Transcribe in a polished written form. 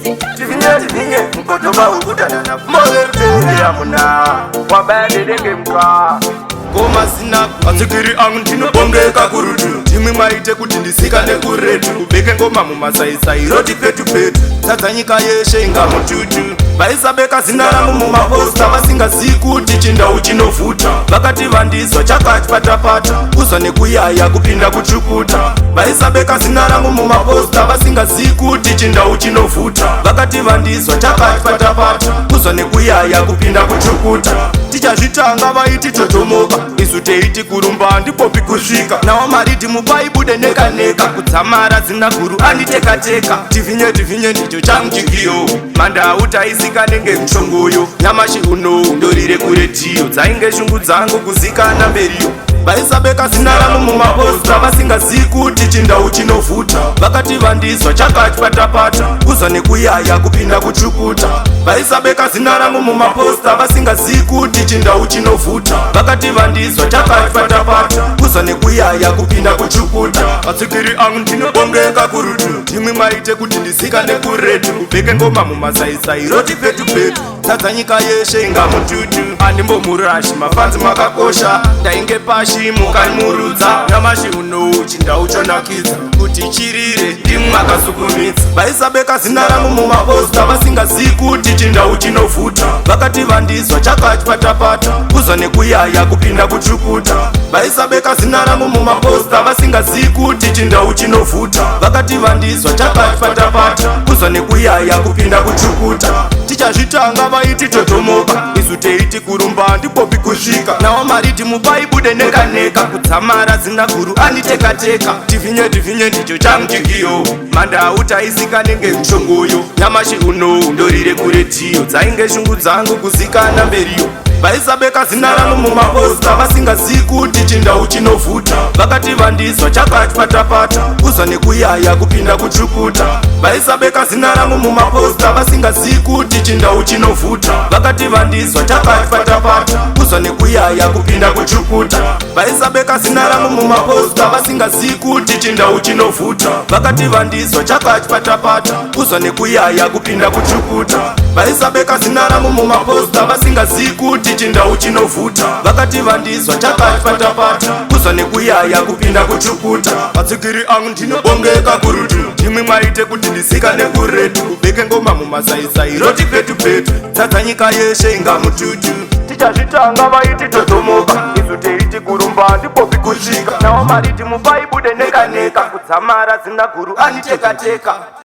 tivinye mkotoka ukutana mole ya muna wabende denge mka Koma sina atsikiri angu ndinobongeka kurutu Timwi maite kuti ndisikane kuretu Ubeke ngoma mumasaisai roti petu petu Tadza nyika yeshe inga mututu Vaisabeka zina rangu mumaposta Vasingazivi kuti ChiNdau chinovhutha Vakati vandizwa chakati patapata Kuzwa nekuyaya kupinda kuchukuta Vaisabeka zina rangu mumaposta Vasingazivi kuti ChiNdau chinovhutha Vakati vandizwa chakati patapata Kuzwa nekuyaya kupinda kuchukuta Tichazvitanga vaiti totomoka isu teiti kurumba ndipopi kusvika nawo mariti mupaibude neka neka kudzamara zina guru anditeka teka tivinye ndicho changu chigiyo Mundau taisika nenge mshongoyo nyamashi uno ndorire kuredhiyo dzainge shungu dzangu kuzikana mberiyo Vaisabeka zina rangu mumaposta Vasingazivi kuti ChiNdau chinovhutha Vakati vandizwa chakati patapata Kuzwa nekuyaya kupinda kuchukuta Vaisabeka zina rangu mumaposta Vasingazivi kuti ChiNdau chinovhutha Vakati vandizwa chakati patapata Kuzwa nekuyaya kupinda kuchukuta Atsikiri angu ndinobongeka kurutu Timwi maite kuti ndisikane kuretu Ubeke ngoma mumasaisai roti petu petu Tadza nyika yeshe inga mututu Andimbomurashi mafanzi makakosha Ndainge pashi mukanimurudza Nyamashi uno ChiNdau chonakidza Kuti chirire ndimwi makasukumidza Vaisabeka zina rangu mumaposta Vasingazivi kuti ChiNdau chinovhutha Vakati vandizwa chakati patapata Kuzwa nekuyaya kupinda kuchukuta Vaisabeka zina rangu mumaposta Vasingazivi kuti ChiNdau chinovhutha Vakati vandizwa chakati patapata Kuzwa nekuyaya kupinda kuchukuta Tichazvitanga vaiti totomoka isu teiti kurumba ndipopi kusvika nawo mariti mupaibude neka neka kudzamara zina guru anditeka teka tivinye ndicho changu chigiyo Mundau taisika nenge mshongoyo nyamashi uno ndorire kuredhiyo dzainge shungu dzangu kuzikana mberiyo Vaisabeka zina rangu mumaposta Vasingazivi kuti ChiNdau chinovhutha Vakati vandizwa chakati patapata Kuzwa nekuyaya kupinda kuchukuta Vaisabeka zina rangu mumaposta Vasingazivi kuti ChiNdau chinovhutha Vakati vandizwa chakati patapata Kuzwa nekuyaya kupinda kuchukuta Vaisabeka zina rangu mumaposta Vasingazivi kuti ChiNdau chinovhutha Vakati vandizwa chakati patapata Kuzwa nekuyaya kupinda kuchukuta Vaisabeka zina rangu mumaposta Vasingazivi kuti ChiNdau chinovhutha Vakati vandizwa chakati patapata Kuzwa nekuyaya kupinda kuchukuta Atsikiri angu ndinobongeka kurutu Timwi maite kuti ndisikane kuretu Ubeke ngoma mumasaisai roti petu petu Tadza nyika yeshe inga mututu Tichazvitanga vaiti totomoka isu teiti kurumba ndipopi kusvika nawo mariti mupaibude neka neka kudzamara zina guru anditeka teka